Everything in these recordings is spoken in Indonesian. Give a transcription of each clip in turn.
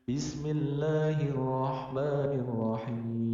بسم الله الرحمن الرحيم.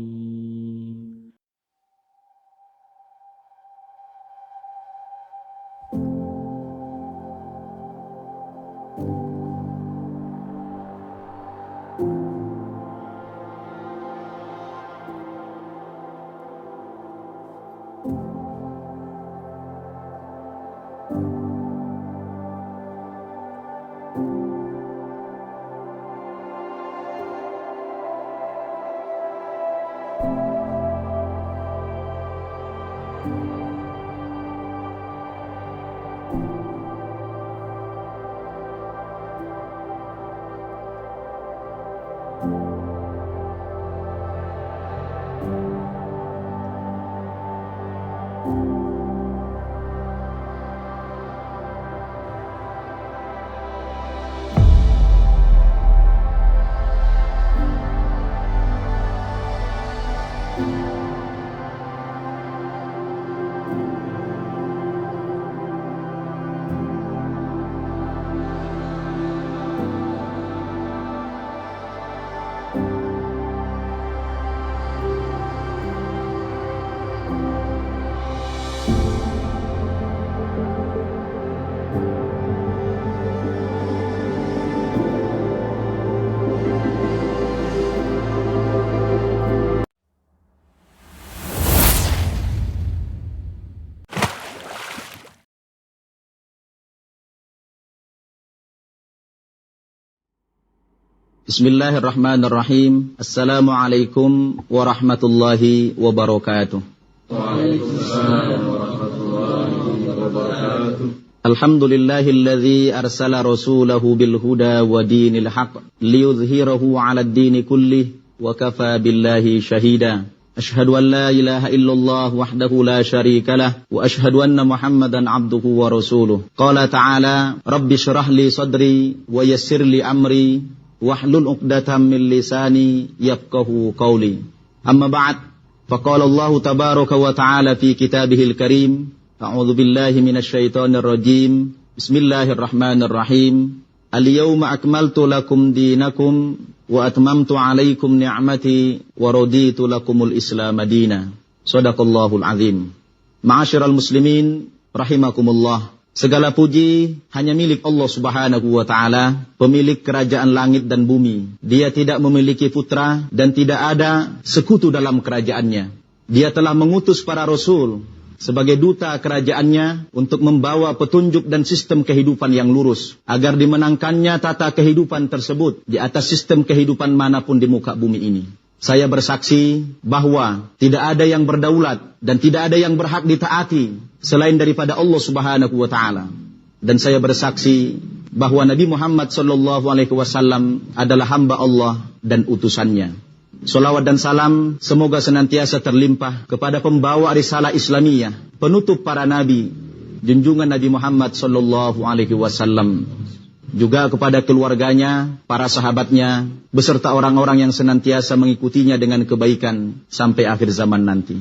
Bismillahirrahmanirrahim. Assalamualaikum warahmatullahi wabarakatuh. Waalaikumsalam warahmatullahi wabarakatuh. Alhamdulillahilladzi arsala rasulahu bil huda wa dinil haqq liyudhhirahu 'alad dini kullih wa kafa billahi shahida. Ashhadu an la ilaha illallah wahdahu la syarika lah wa ashhadu anna Muhammadan 'abduhu wa rasuluh. Qala ta'ala, Rabbi shrah li sadri wa yassir li amri wahlul 'uqdatam min lisani yafqahu qawli. Amma ba'd, faqala Allah tabaraka wa ta'ala fi kitabihil karim, a'udzu billahi minasy syaithanir rajim. Bismillahirrahmanirrahim. Al-yawma akmaltu lakum dinakum wa atmamtu 'alaikum ni'mati wa raditu lakumul Islam madina. Shadaqallahul azim. Ma'asyiral muslimin rahimakumullah. Segala puji hanya milik Allah Subhanahu wa ta'ala, pemilik kerajaan langit dan bumi. Dia tidak memiliki putra dan tidak ada sekutu dalam kerajaannya. Dia telah mengutus para rasul sebagai duta kerajaannya untuk membawa petunjuk dan sistem kehidupan yang lurus, agar dimenangkannya tata kehidupan tersebut di atas sistem kehidupan manapun di muka bumi ini. Saya bersaksi bahwa tidak ada yang berdaulat dan tidak ada yang berhak ditaati selain daripada Allah Subhanahu wa ta'ala. Dan saya bersaksi bahwa Nabi Muhammad SAW adalah hamba Allah dan utusannya. Salawat dan salam semoga senantiasa terlimpah kepada pembawa risalah Islamiyah, penutup para nabi, junjungan Nabi Muhammad SAW. Juga kepada keluarganya, para sahabatnya, beserta orang-orang yang senantiasa mengikutinya dengan kebaikan sampai akhir zaman nanti.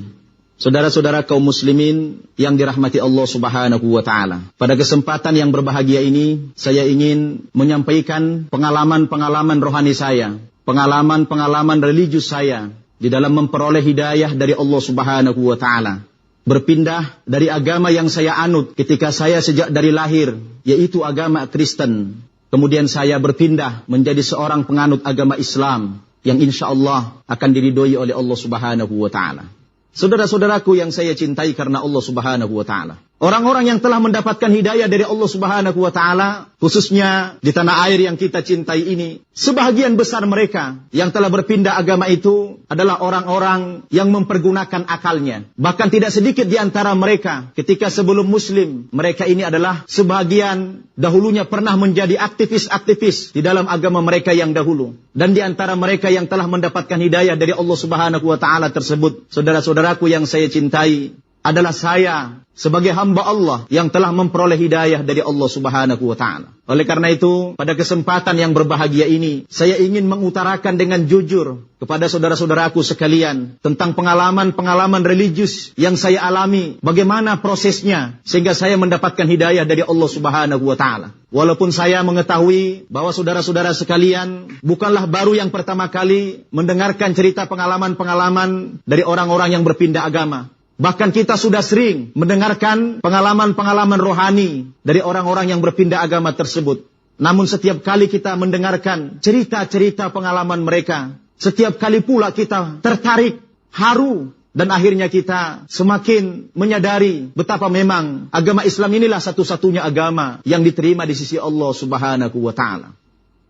Saudara-saudara kaum muslimin yang dirahmati Allah Subhanahu wa ta'ala. Pada kesempatan yang berbahagia ini, saya ingin menyampaikan pengalaman-pengalaman rohani saya, pengalaman-pengalaman religius saya di dalam memperoleh hidayah dari Allah Subhanahu wa ta'ala. Berpindah dari agama yang saya anut ketika saya sejak dari lahir, yaitu agama Kristen. Kemudian saya berpindah menjadi seorang penganut agama Islam yang insya Allah akan diridhoi oleh Allah Subhanahu wa ta'ala. Saudara-saudaraku yang saya cintai karena Allah Subhanahu wa ta'ala. Orang-orang yang telah mendapatkan hidayah dari Allah Subhanahu wa ta'ala, khususnya di tanah air yang kita cintai ini, sebahagian besar mereka yang telah berpindah agama itu adalah orang-orang yang mempergunakan akalnya. Bahkan tidak sedikit di antara mereka ketika sebelum Muslim, mereka ini adalah sebahagian dahulunya pernah menjadi aktivis-aktivis di dalam agama mereka yang dahulu. Dan di antara mereka yang telah mendapatkan hidayah dari Allah Subhanahu wa ta'ala tersebut, saudara-saudaraku yang saya cintai, adalah saya sebagai hamba Allah yang telah memperoleh hidayah dari Allah Subhanahu wa ta'ala. Oleh karena itu, pada kesempatan yang berbahagia ini, saya ingin mengutarakan dengan jujur kepada saudara-saudaraku sekalian tentang pengalaman-pengalaman religius yang saya alami, bagaimana prosesnya sehingga saya mendapatkan hidayah dari Allah Subhanahu wa ta'ala. Walaupun saya mengetahui bahwa saudara-saudara sekalian bukanlah baru yang pertama kali mendengarkan cerita pengalaman-pengalaman dari orang-orang yang berpindah agama. Bahkan kita sudah sering mendengarkan pengalaman-pengalaman rohani dari orang-orang yang berpindah agama tersebut. Namun setiap kali kita mendengarkan cerita-cerita pengalaman mereka, setiap kali pula kita tertarik, haru, dan akhirnya kita semakin menyadari betapa memang agama Islam inilah satu-satunya agama yang diterima di sisi Allah Subhanahu wa ta'ala.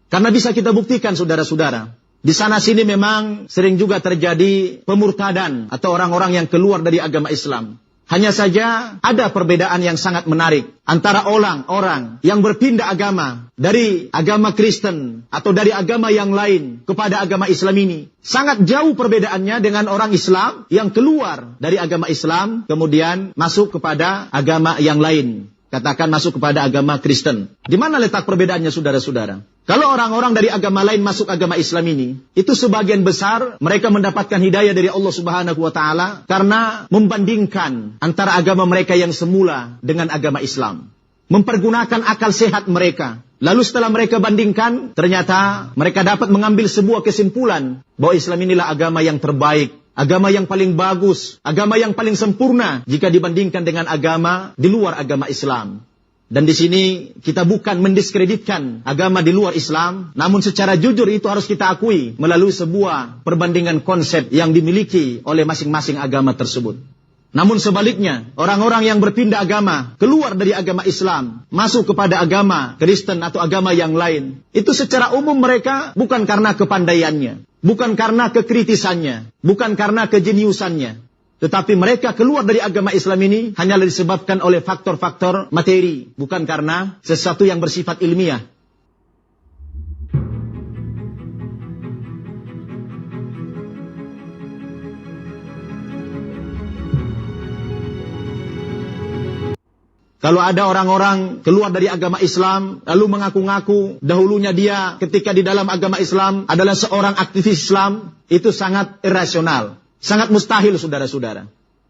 Karena bisa kita buktikan saudara-saudara, di sana sini memang sering juga terjadi pemurtadan atau orang-orang yang keluar dari agama Islam. Hanya saja ada perbedaan yang sangat menarik antara orang-orang yang berpindah agama dari agama Kristen atau dari agama yang lain kepada agama Islam ini. Sangat jauh perbedaannya dengan orang Islam yang keluar dari agama Islam kemudian masuk kepada agama yang lain. Katakan masuk kepada agama Kristen. Di mana letak perbedaannya saudara-saudara? Kalau orang-orang dari agama lain masuk agama Islam ini, itu sebagian besar mereka mendapatkan hidayah dari Allah Subhanahu wa ta'ala karena membandingkan antara agama mereka yang semula dengan agama Islam. Mempergunakan akal sehat mereka. Lalu setelah mereka bandingkan, ternyata mereka dapat mengambil sebuah kesimpulan bahwa Islam inilah agama yang terbaik, agama yang paling bagus, agama yang paling sempurna jika dibandingkan dengan agama di luar agama Islam. Dan di sini kita bukan mendiskreditkan agama di luar Islam, namun secara jujur itu harus kita akui melalui sebuah perbandingan konsep yang dimiliki oleh masing-masing agama tersebut. Namun sebaliknya, orang-orang yang berpindah agama, keluar dari agama Islam, masuk kepada agama Kristen atau agama yang lain, itu secara umum mereka bukan karena kepandaiannya, bukan karena kekritisannya, bukan karena kejeniusannya. Tetapi mereka keluar dari agama Islam ini hanyalah disebabkan oleh faktor-faktor materi, bukan karena sesuatu yang bersifat ilmiah. Kalau ada orang-orang keluar dari agama Islam, lalu mengaku-ngaku dahulunya dia ketika di dalam agama Islam adalah seorang aktivis Islam, itu sangat irasional. Sangat mustahil saudara-saudara.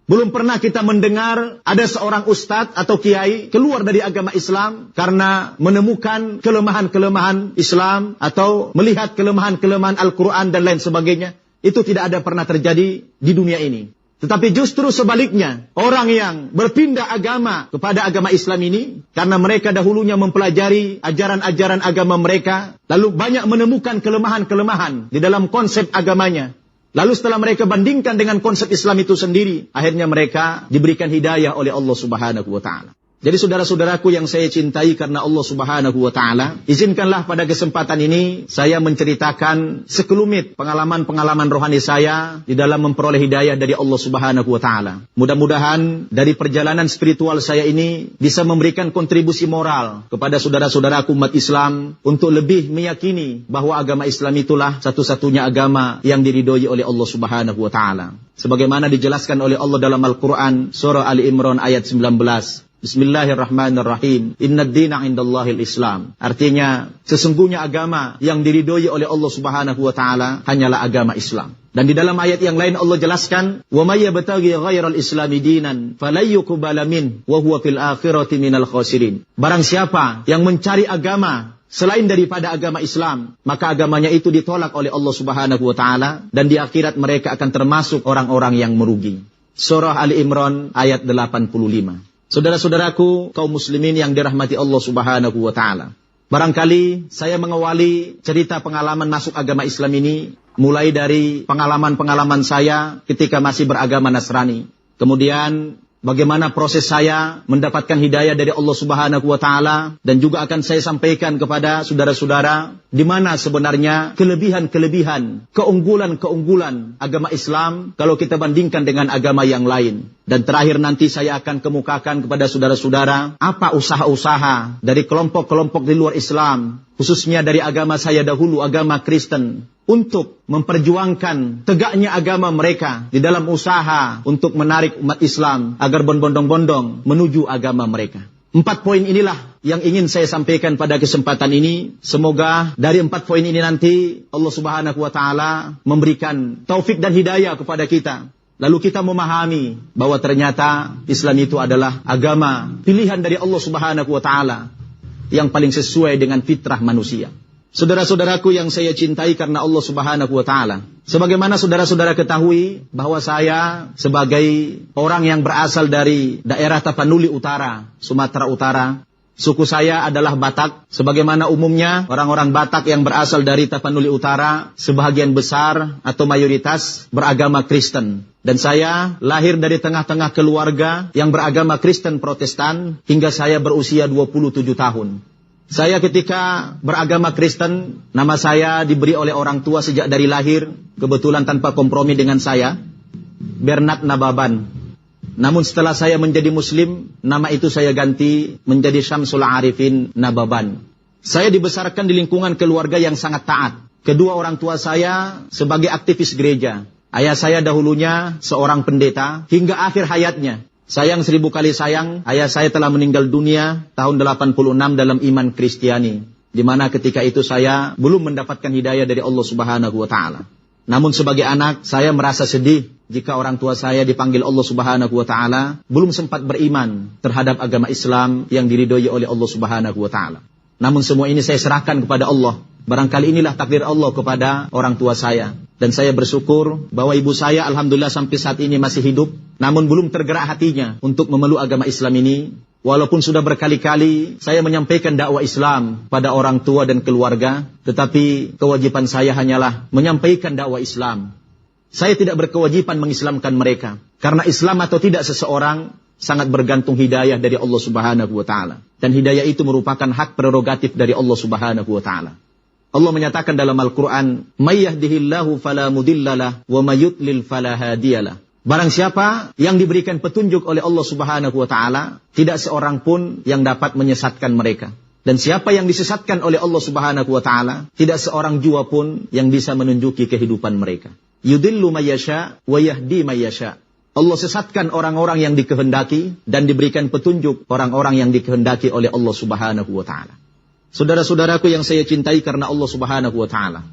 Belum pernah kita mendengar ada seorang ustadz atau kiai keluar dari agama Islam karena menemukan kelemahan-kelemahan Islam atau melihat kelemahan-kelemahan Al-Quran dan lain sebagainya. Itu tidak ada pernah terjadi di dunia ini. Tetapi justru sebaliknya, orang yang berpindah agama kepada agama Islam ini, karena mereka dahulunya mempelajari ajaran-ajaran agama mereka, lalu banyak menemukan kelemahan-kelemahan di dalam konsep agamanya. Lalu setelah mereka bandingkan dengan konsep Islam itu sendiri, akhirnya mereka diberikan hidayah oleh Allah Subhanahu wa ta'ala. Jadi saudara-saudaraku yang saya cintai karena Allah Subhanahu wa ta'ala, izinkanlah pada kesempatan ini saya menceritakan sekelumit pengalaman-pengalaman rohani saya di dalam memperoleh hidayah dari Allah Subhanahu wa ta'ala. Mudah-mudahan dari perjalanan spiritual saya ini bisa memberikan kontribusi moral kepada saudara-saudaraku umat Islam untuk lebih meyakini bahwa agama Islam itulah satu-satunya agama yang diridhoi oleh Allah Subhanahu wa ta'ala. Sebagaimana dijelaskan oleh Allah dalam Al-Quran, surah Ali Imran ayat 19. Bismillahirrahmanirrahim. Innad dina indallahil Islam. Artinya, sesungguhnya agama yang diridhoi oleh Allah Subhanahu wa ta'ala hanyalah agama Islam. Dan di dalam ayat yang lain Allah jelaskan, "Wa may yabtaghi ghairal islami dinan falayyuqbala min wa huwa fil akhirati minal khasirin." Barang siapa yang mencari agama selain daripada agama Islam, maka agamanya itu ditolak oleh Allah Subhanahu wa ta'ala dan di akhirat mereka akan termasuk orang-orang yang merugi. Surah Ali Imran ayat 85. Saudara-saudaraku, kaum muslimin yang dirahmati Allah Subhanahu wa ta'ala. Barangkali saya mengawali cerita pengalaman masuk agama Islam ini mulai dari pengalaman-pengalaman saya ketika masih beragama Nasrani. Kemudian bagaimana proses saya mendapatkan hidayah dari Allah Subhanahu wa ta'ala, dan juga akan saya sampaikan kepada saudara-saudara di mana sebenarnya kelebihan-kelebihan, keunggulan-keunggulan agama Islam kalau kita bandingkan dengan agama yang lain. Dan terakhir nanti saya akan kemukakan kepada saudara-saudara apa usaha-usaha dari kelompok-kelompok di luar Islam, khususnya dari agama saya dahulu, agama Kristen, untuk memperjuangkan tegaknya agama mereka di dalam usaha untuk menarik umat Islam agar berbondong-bondong menuju agama mereka. 4 poin inilah yang ingin saya sampaikan pada kesempatan ini. Semoga dari 4 poin ini nanti Allah Subhanahu wa taala memberikan taufik dan hidayah kepada kita. Lalu kita memahami bahwa ternyata Islam itu adalah agama pilihan dari Allah Subhanahu wa taala yang paling sesuai dengan fitrah manusia. Saudara-saudaraku yang saya cintai karena Allah Subhanahu wa taala, sebagaimana saudara-saudara ketahui bahwa saya sebagai orang yang berasal dari daerah Tapanuli Utara, Sumatera Utara, suku saya adalah Batak. Sebagaimana umumnya orang-orang Batak yang berasal dari Tapanuli Utara sebahagian besar atau mayoritas beragama Kristen. Dan saya lahir dari tengah-tengah keluarga yang beragama Kristen Protestan hingga saya berusia 27 tahun. Saya ketika beragama Kristen, nama saya diberi oleh orang tua sejak dari lahir, kebetulan tanpa kompromi dengan saya, Bernard Nababan. Namun setelah saya menjadi Muslim, nama itu saya ganti menjadi Syamsul Arifin Nababan. Saya dibesarkan di lingkungan keluarga yang sangat taat. Kedua orang tua saya sebagai aktivis gereja. Ayah saya dahulunya seorang pendeta hingga akhir hayatnya. Sayang 1000 kali sayang, ayah saya telah meninggal dunia tahun 86 dalam iman Kristiani. Di mana ketika itu saya belum mendapatkan hidayah dari Allah Subhanahu wa taala. Namun sebagai anak, saya merasa sedih jika orang tua saya dipanggil Allah Subhanahu wa taala belum sempat beriman terhadap agama Islam yang diridhoi oleh Allah Subhanahu wa taala. Namun semua ini saya serahkan kepada Allah. Barangkali inilah takdir Allah kepada orang tua saya. Dan saya bersyukur bahwa ibu saya alhamdulillah sampai saat ini masih hidup. Namun belum tergerak hatinya untuk memeluk agama Islam ini. Walaupun sudah berkali-kali saya menyampaikan dakwah Islam pada orang tua dan keluarga. Tetapi kewajiban saya hanyalah menyampaikan dakwah Islam. Saya tidak berkewajiban mengislamkan mereka. Karena Islam atau tidak seseorang sangat bergantung hidayah dari Allah Subhanahu wa taala. Dan hidayah itu merupakan hak prerogatif dari Allah Subhanahu wa taala. Allah menyatakan dalam Al-Quran, "May yahdihillahu fala mudhillalah wa may yudlil fala hadiyalah." Barang siapa yang diberikan petunjuk oleh Allah Subhanahu wa taala, tidak seorang pun yang dapat menyesatkan mereka. Dan siapa yang disesatkan oleh Allah Subhanahu wa taala, tidak seorang jua pun yang bisa menunjuki kehidupan mereka. Yudillu may yasha wa yahdi may yasha. Allah sesatkan orang-orang yang dikehendaki dan diberikan petunjuk orang-orang yang dikehendaki oleh Allah Subhanahu wa taala. Saudara-saudaraku yang saya cintai karena Allah Subhanahu wa taala.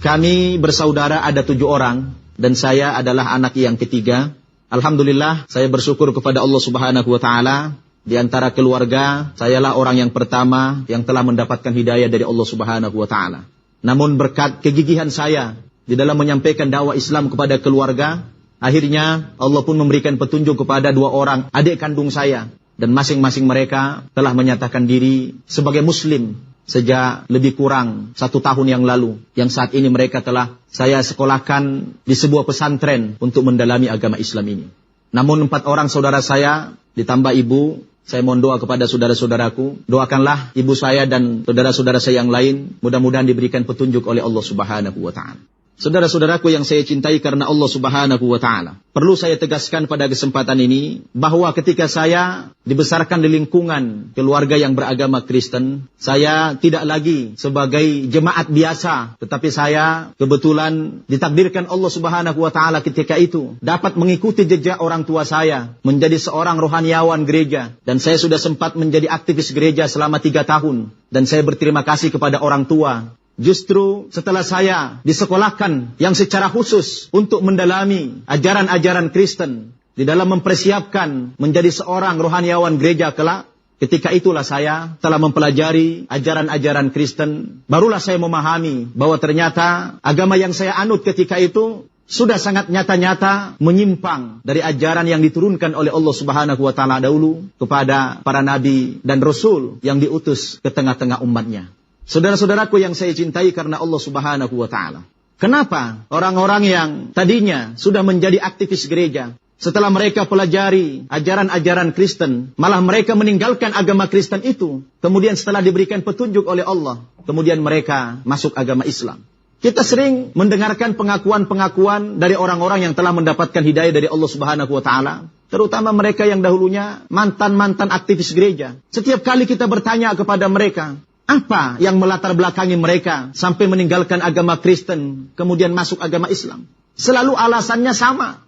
Kami bersaudara ada 7 orang dan saya adalah anak yang ketiga. Alhamdulillah saya bersyukur kepada Allah Subhanahu wa taala. Di antara keluarga, sayalah orang yang pertama yang telah mendapatkan hidayah dari Allah Subhanahu wa taala. Namun berkat kegigihan saya di dalam menyampaikan dakwah Islam kepada keluarga, akhirnya Allah pun memberikan petunjuk kepada 2 orang adik kandung saya. Dan masing-masing mereka telah menyatakan diri sebagai Muslim sejak lebih kurang 1 tahun yang lalu. Yang saat ini mereka telah saya sekolahkan di sebuah pesantren untuk mendalami agama Islam ini. Namun 4 orang saudara saya ditambah ibu, saya mohon doa kepada saudara-saudaraku. Doakanlah ibu saya dan saudara-saudara saya yang lain. Mudah-mudahan diberikan petunjuk oleh Allah Subhanahu wa ta'ala. Saudara-saudaraku yang saya cintai karena Allah Subhanahu wa ta'ala. Perlu saya tegaskan pada kesempatan ini bahwa ketika saya dibesarkan di lingkungan keluarga yang beragama Kristen, saya tidak lagi sebagai jemaat biasa, tetapi saya kebetulan ditakdirkan Allah Subhanahu wa ta'ala ketika itu dapat mengikuti jejak orang tua saya, menjadi seorang rohaniawan gereja, dan saya sudah sempat menjadi aktivis gereja selama 3 tahun, dan saya berterima kasih kepada orang tua. Justru setelah saya disekolahkan yang secara khusus untuk mendalami ajaran-ajaran Kristen di dalam mempersiapkan menjadi seorang rohaniawan gereja kelak, ketika itulah saya telah mempelajari ajaran-ajaran Kristen. Barulah saya memahami bahwa ternyata agama yang saya anut ketika itu sudah sangat nyata-nyata menyimpang dari ajaran yang diturunkan oleh Allah Subhanahu wa ta'ala dahulu kepada para nabi dan rasul yang diutus ke tengah-tengah umatnya. Saudara-saudaraku yang saya cintai karena Allah Subhanahu wa ta'ala. Kenapa orang-orang yang tadinya sudah menjadi aktivis gereja, setelah mereka pelajari ajaran-ajaran Kristen, malah mereka meninggalkan agama Kristen itu. Kemudian setelah diberikan petunjuk oleh Allah, kemudian mereka masuk agama Islam. Kita sering mendengarkan pengakuan-pengakuan dari orang-orang yang telah mendapatkan hidayah dari Allah Subhanahu wa ta'ala. Terutama mereka yang dahulunya mantan-mantan aktivis gereja. Setiap kali kita bertanya kepada mereka, Apa yang melatar belakangi mereka sampai meninggalkan agama Kristen, kemudian masuk agama Islam? Selalu alasannya sama.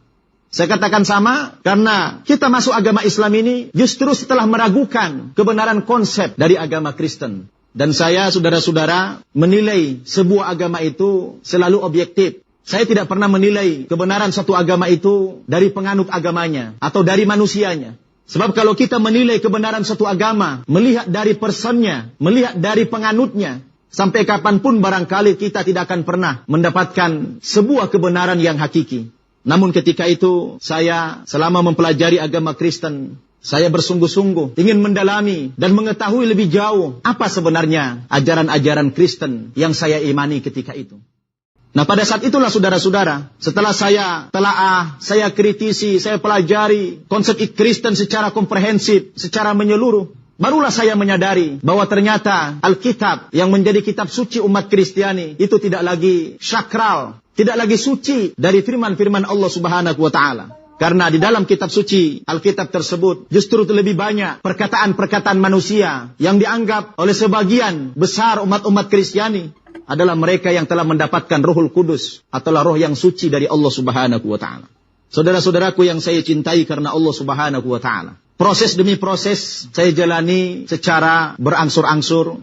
Saya katakan sama karena kita masuk agama Islam ini justru setelah meragukan kebenaran konsep dari agama Kristen. Dan saya, saudara-saudara, menilai sebuah agama itu selalu objektif. Saya tidak pernah menilai kebenaran suatu agama itu dari penganut agamanya atau dari manusianya. Sebab kalau kita menilai kebenaran suatu agama, melihat dari personnya, melihat dari penganutnya, sampai kapanpun barangkali kita tidak akan pernah mendapatkan sebuah kebenaran yang hakiki. Namun ketika itu, saya selama mempelajari agama Kristen, saya bersungguh-sungguh ingin mendalami dan mengetahui lebih jauh apa sebenarnya ajaran-ajaran Kristen yang saya imani ketika itu. Nah, pada saat itulah saudara-saudara, setelah saya telaah, saya kritisi, saya pelajari konsep Kristen secara komprehensif, secara menyeluruh, barulah saya menyadari bahwa ternyata Alkitab yang menjadi kitab suci umat Kristiani itu tidak lagi sakral, tidak lagi suci dari firman-firman Allah Subhanahu wa taala. Karena di dalam kitab suci Alkitab tersebut justru lebih banyak perkataan-perkataan manusia yang dianggap oleh sebagian besar umat-umat Kristiani adalah mereka yang telah mendapatkan Rohul Kudus atau roh yang suci dari Allah Subhanahu wa taala. Saudara-saudaraku yang saya cintai karena Allah Subhanahu wa taala. Proses demi proses saya jalani secara berangsur-angsur.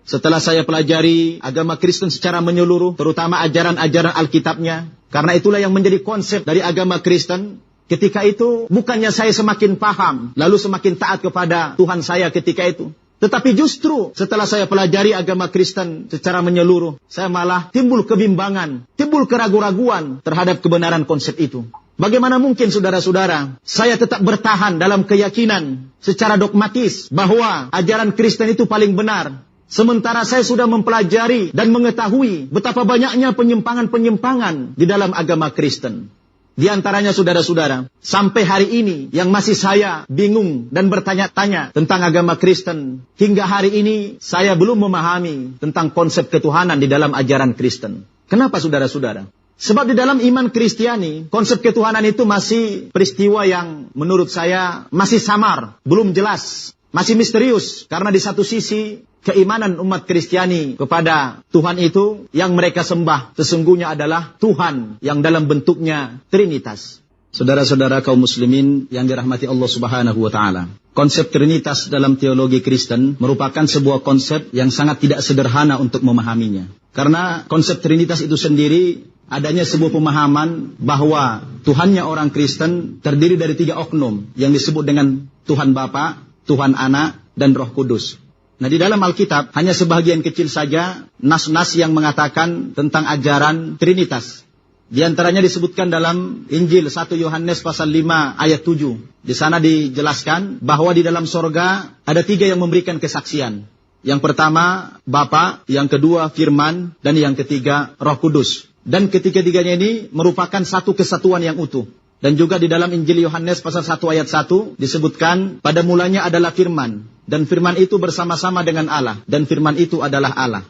Setelah saya pelajari agama Kristen secara menyeluruh, terutama ajaran-ajaran Alkitabnya, karena itulah yang menjadi konsep dari agama Kristen. Ketika itu bukannya saya semakin paham, lalu semakin taat kepada Tuhan saya ketika itu. Tetapi justru setelah saya pelajari agama Kristen secara menyeluruh, saya malah timbul kebimbangan, timbul keraguan-raguan terhadap kebenaran konsep itu. Bagaimana mungkin saudara-saudara, saya tetap bertahan dalam keyakinan secara dogmatis bahwa ajaran Kristen itu paling benar. Sementara saya sudah mempelajari dan mengetahui betapa banyaknya penyimpangan-penyimpangan di dalam agama Kristen. Di antaranya saudara-saudara, sampai hari ini yang masih saya bingung dan bertanya-tanya tentang agama Kristen. Hingga hari ini saya belum memahami tentang konsep ketuhanan di dalam ajaran Kristen. Kenapa saudara-saudara? Sebab di dalam iman Kristiani, konsep ketuhanan itu masih peristiwa yang menurut saya masih samar, belum jelas, masih misterius. Karena di satu sisi, keimanan umat Kristiani kepada Tuhan itu yang mereka sembah sesungguhnya adalah Tuhan yang dalam bentuknya Trinitas. Saudara-saudara kaum muslimin yang dirahmati Allah Subhanahu wa taala. Konsep Trinitas dalam teologi Kristen merupakan sebuah konsep yang sangat tidak sederhana untuk memahaminya. Karena konsep Trinitas itu sendiri adanya sebuah pemahaman bahwa Tuhannya orang Kristen terdiri dari 3 oknum yang disebut dengan Tuhan Bapa, Tuhan Anak, dan Roh Kudus. Nah, di dalam Alkitab hanya sebagian kecil saja nas-nas yang mengatakan tentang ajaran Trinitas. Di antaranya disebutkan dalam Injil 1 Yohanes pasal 5 ayat 7. Di sana dijelaskan bahwa di dalam sorga ada 3 yang memberikan kesaksian. Yang pertama Bapa, yang kedua Firman, dan yang ketiga Roh Kudus. Dan ketiga-tiganya ini merupakan satu kesatuan yang utuh. Dan juga di dalam Injil Yohanes pasal 1 ayat 1 disebutkan pada mulanya adalah Firman. Dan Firman itu bersama-sama dengan Allah. Dan Firman itu adalah Allah.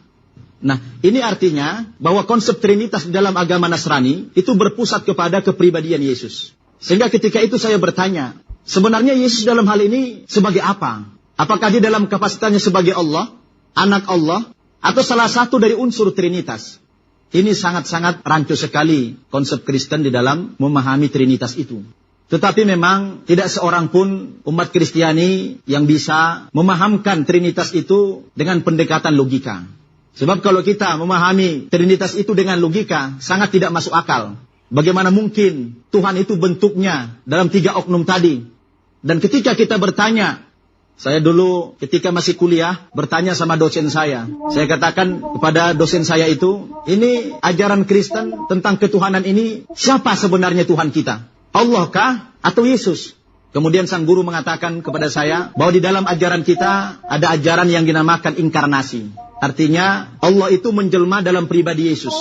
Nah, ini artinya bahwa konsep Trinitas di dalam agama Nasrani itu berpusat kepada kepribadian Yesus. Sehingga ketika itu saya bertanya, sebenarnya Yesus dalam hal ini sebagai apa? Apakah dia dalam kapasitasnya sebagai Allah, anak Allah, atau salah satu dari unsur Trinitas? Ini sangat-sangat rancu sekali konsep Kristen di dalam memahami Trinitas itu. Tetapi memang tidak seorang pun umat Kristiani yang bisa memahamkan Trinitas itu dengan pendekatan logika. Sebab kalau kita memahami Trinitas itu dengan logika, sangat tidak masuk akal. Bagaimana mungkin Tuhan itu bentuknya dalam 3 oknum tadi? Dan ketika kita bertanya, saya dulu ketika masih kuliah bertanya sama dosen saya. Saya katakan kepada dosen saya itu, ini ajaran Kristen tentang ketuhanan ini, siapa sebenarnya Tuhan kita? Allah kah atau Yesus? Kemudian sang guru mengatakan kepada saya bahwa di dalam ajaran kita ada ajaran yang dinamakan inkarnasi. Artinya Allah itu menjelma dalam pribadi Yesus.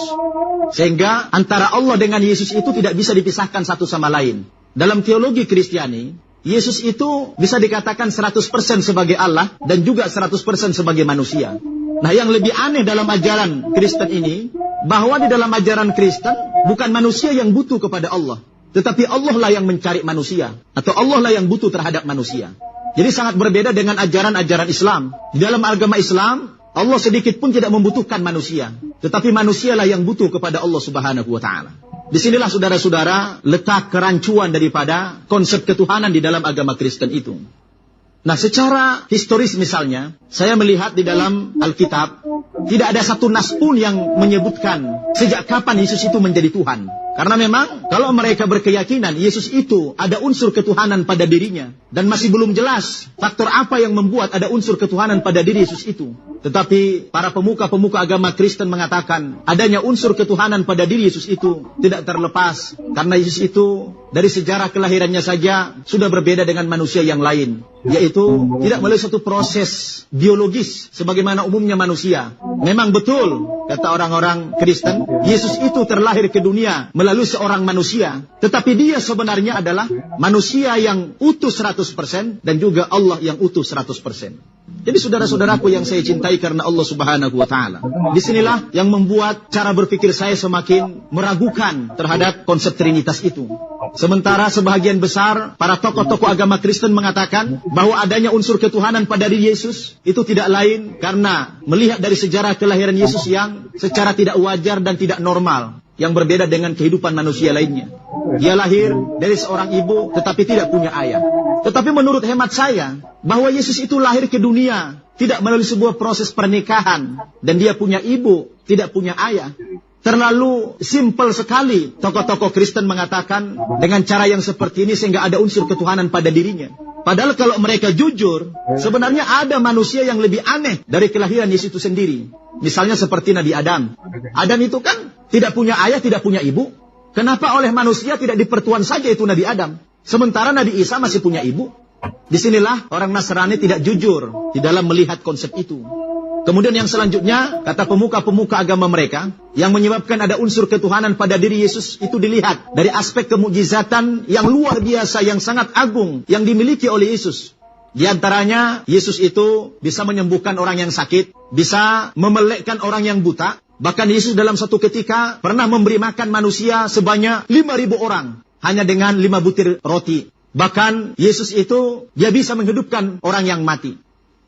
Sehingga antara Allah dengan Yesus itu tidak bisa dipisahkan satu sama lain. Dalam teologi Kristiani, Yesus itu bisa dikatakan 100% sebagai Allah dan juga 100% sebagai manusia. Nah, yang lebih aneh dalam ajaran Kristen ini, bahwa di dalam ajaran Kristen bukan manusia yang butuh kepada Allah, tetapi Allah lah yang mencari manusia, atau Allah lah yang butuh terhadap manusia. Jadi sangat berbeda dengan ajaran-ajaran Islam. Di dalam agama Islam, Allah sedikit pun tidak membutuhkan manusia. Tetapi manusialah yang butuh kepada Allah Subhanahu wa ta'ala. Disinilah saudara-saudara letak kerancuan daripada konsep ketuhanan di dalam agama Kristen itu. Nah, secara historis misalnya, saya melihat di dalam Alkitab, tidak ada satu nas pun yang menyebutkan sejak kapan Yesus itu menjadi Tuhan. Karena memang kalau mereka berkeyakinan Yesus itu ada unsur ketuhanan pada dirinya, dan masih belum jelas faktor apa yang membuat ada unsur ketuhanan pada diri Yesus itu. Tetapi para pemuka-pemuka agama Kristen mengatakan adanya unsur ketuhanan pada diri Yesus itu tidak terlepas karena Yesus itu dari sejarah kelahirannya saja sudah berbeda dengan manusia yang lain, yaitu tidak melalui satu proses biologis sebagaimana umumnya manusia. Memang betul kata orang-orang Kristen, Yesus itu terlahir ke dunia melalui seorang manusia, tetapi dia sebenarnya adalah manusia yang utuh 100% dan juga Allah yang utuh 100%. Jadi saudara-saudaraku yang saya cintai karena Allah Subhanahu wa ta'ala, disinilah yang membuat cara berpikir saya semakin meragukan terhadap konsep Trinitas itu. Sementara sebahagian besar para tokoh-tokoh agama Kristen mengatakan bahwa adanya unsur ketuhanan pada diri Yesus itu tidak lain karena melihat dari sejarah kelahiran Yesus yang secara tidak wajar dan tidak normal, yang berbeda dengan kehidupan manusia lainnya. Dia lahir dari seorang ibu tetapi tidak punya ayah. Tetapi menurut hemat saya, bahwa Yesus itu lahir ke dunia tidak melalui sebuah proses pernikahan, dan dia punya ibu, tidak punya ayah. Terlalu simpel sekali tokoh-tokoh Kristen mengatakan dengan cara yang seperti ini sehingga ada unsur ketuhanan pada dirinya. Padahal kalau mereka jujur, sebenarnya ada manusia yang lebih aneh dari kelahiran Yesus itu sendiri. Misalnya seperti Nabi Adam. Adam itu kan tidak punya ayah, tidak punya ibu. Kenapa oleh manusia tidak dipertuan saja itu Nabi Adam? Sementara Nabi Isa masih punya ibu. Disinilah orang Nasrani tidak jujur di dalam melihat konsep itu. Kemudian yang selanjutnya, kata pemuka-pemuka agama mereka, yang menyebabkan ada unsur ketuhanan pada diri Yesus itu dilihat dari aspek kemukjizatan yang luar biasa, yang sangat agung, yang dimiliki oleh Yesus. Di antaranya, Yesus itu bisa menyembuhkan orang yang sakit, bisa memelekkan orang yang buta. Bahkan Yesus dalam satu ketika pernah memberi makan manusia sebanyak 5.000 orang, hanya dengan 5 butir roti. Bahkan Yesus itu, dia bisa menghidupkan orang yang mati.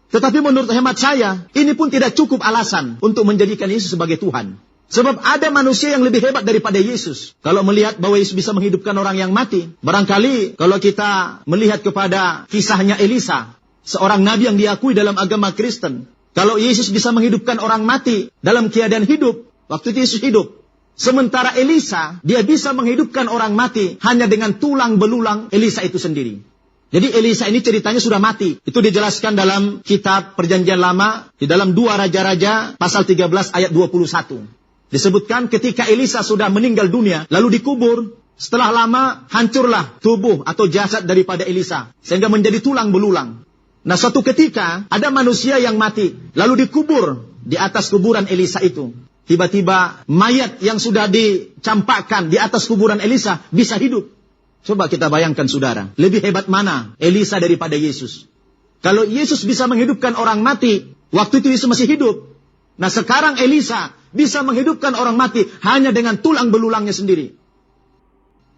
Tetapi menurut hemat saya, ini pun tidak cukup alasan untuk menjadikan Yesus sebagai Tuhan. Sebab ada manusia yang lebih hebat daripada Yesus. Kalau melihat bahwa Yesus bisa menghidupkan orang yang mati. Barangkali kalau kita melihat kepada kisahnya Elisa, seorang nabi yang diakui dalam agama Kristen. Kalau Yesus bisa menghidupkan orang mati dalam keadaan hidup, waktu itu Yesus hidup. Sementara Elisa, dia bisa menghidupkan orang mati hanya dengan tulang belulang Elisa itu sendiri. Jadi Elisa ini ceritanya sudah mati. Itu dijelaskan dalam kitab Perjanjian Lama, di dalam 2 Raja-Raja, pasal 13 ayat 21. Disebutkan ketika Elisa sudah meninggal dunia, lalu dikubur, setelah lama hancurlah tubuh atau jasad daripada Elisa, sehingga menjadi tulang belulang. Nah, suatu ketika ada manusia yang mati, lalu dikubur di atas kuburan Elisa itu. Tiba-tiba mayat yang sudah dicampakkan di atas kuburan Elisa bisa hidup. Coba kita bayangkan saudara, lebih hebat mana Elisa daripada Yesus? Kalau Yesus bisa menghidupkan orang mati, waktu itu Yesus masih hidup. Nah, sekarang Elisa bisa menghidupkan orang mati hanya dengan tulang belulangnya sendiri.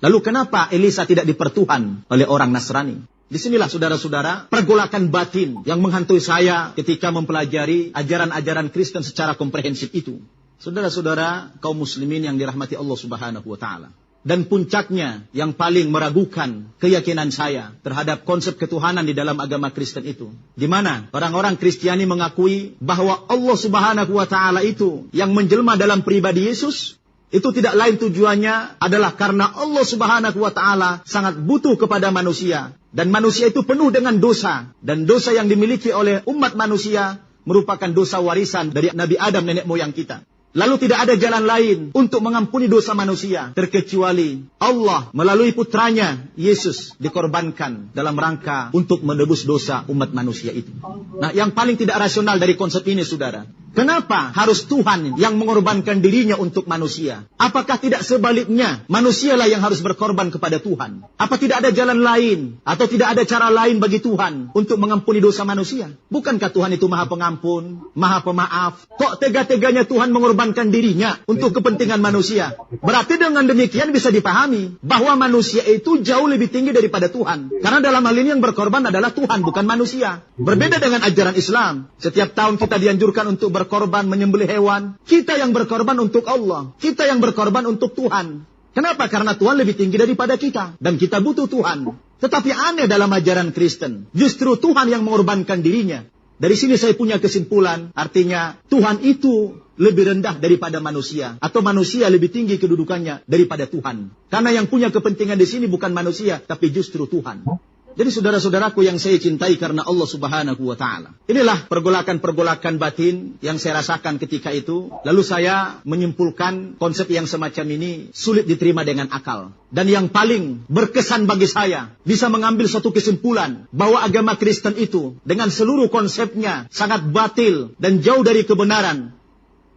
Lalu kenapa Elisa tidak dipertuhan oleh orang Nasrani? Disinilah saudara-saudara pergolakan batin yang menghantui saya ketika mempelajari ajaran-ajaran Kristen secara komprehensif itu. Saudara-saudara kaum muslimin yang dirahmati Allah Subhanahu wa ta'ala. Dan puncaknya yang paling meragukan keyakinan saya terhadap konsep ketuhanan di dalam agama Kristen itu. Di mana orang-orang Kristiani mengakui bahwa Allah Subhanahu wa ta'ala itu yang menjelma dalam pribadi Yesus, itu tidak lain tujuannya adalah karena Allah Subhanahu wa ta'ala sangat butuh kepada manusia. Dan manusia itu penuh dengan dosa. Dan dosa yang dimiliki oleh umat manusia merupakan dosa warisan dari Nabi Adam, nenek moyang kita. Lalu tidak ada jalan lain untuk mengampuni dosa manusia terkecuali Allah melalui putranya Yesus dikorbankan dalam rangka untuk menebus dosa umat manusia itu. Nah, yang paling tidak rasional dari konsep ini saudara, kenapa harus Tuhan yang mengorbankan dirinya untuk manusia? Apakah tidak sebaliknya manusialah yang harus berkorban kepada Tuhan? Apa tidak ada jalan lain atau tidak ada cara lain bagi Tuhan untuk mengampuni dosa manusia? Bukankah Tuhan itu Maha Pengampun, Maha Pemaaf? Kok tega-teganya Tuhan mengorbankan dirinya untuk kepentingan manusia? Berarti dengan demikian bisa dipahami bahwa manusia itu jauh lebih tinggi daripada Tuhan. Karena dalam hal ini yang berkorban adalah Tuhan, bukan manusia. Berbeda dengan ajaran Islam. Setiap tahun kita dianjurkan untuk berkorban menyembelih hewan. Kita yang berkorban untuk Allah. Kita yang berkorban untuk Tuhan. Kenapa? Karena Tuhan lebih tinggi daripada kita. Dan kita butuh Tuhan. Tetapi aneh dalam ajaran Kristen. Justru Tuhan yang mengorbankan dirinya. Dari sini saya punya kesimpulan. Artinya Tuhan itu lebih rendah daripada manusia. Atau manusia lebih tinggi kedudukannya daripada Tuhan. Karena yang punya kepentingan di sini bukan manusia. Tapi justru Tuhan. Jadi saudara-saudaraku yang saya cintai karena Allah Subhanahu wa Ta'ala. Inilah pergolakan-pergolakan batin yang saya rasakan ketika itu. Lalu saya menyimpulkan konsep yang semacam ini sulit diterima dengan akal. Dan yang paling berkesan bagi saya, bisa mengambil suatu kesimpulan bahwa agama Kristen itu dengan seluruh konsepnya sangat batil dan jauh dari kebenaran.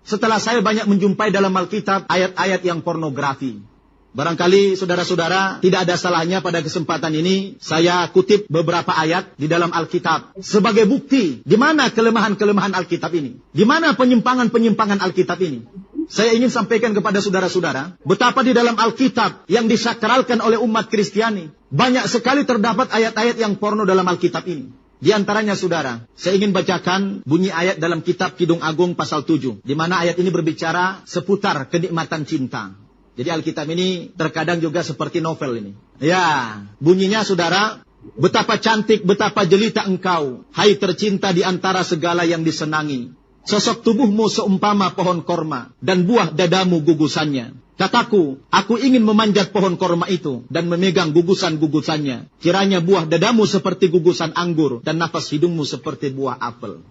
Setelah saya banyak menjumpai dalam Alkitab ayat-ayat yang pornografi. Barangkali saudara-saudara tidak ada salahnya pada kesempatan ini saya kutip beberapa ayat di dalam Alkitab sebagai bukti di mana kelemahan-kelemahan Alkitab ini, di mana penyimpangan-penyimpangan Alkitab ini. Saya ingin sampaikan kepada saudara-saudara betapa di dalam Alkitab yang disakralkan oleh umat Kristiani banyak sekali terdapat ayat-ayat yang porno dalam Alkitab ini. Di antaranya saudara, saya ingin bacakan bunyi ayat dalam kitab Kidung Agung pasal 7 di mana ayat ini berbicara seputar kenikmatan cinta. Jadi Alkitab ini terkadang juga seperti novel ini. Ya, bunyinya saudara, betapa cantik, betapa jelita engkau, hai tercinta di antara segala yang disenangi. Sosok tubuhmu seumpama pohon korma, dan buah dadamu gugusannya. Kataku, aku ingin memanjat pohon korma itu, dan memegang gugusan-gugusannya. Kiranya buah dadamu seperti gugusan anggur, dan nafas hidungmu seperti buah apel.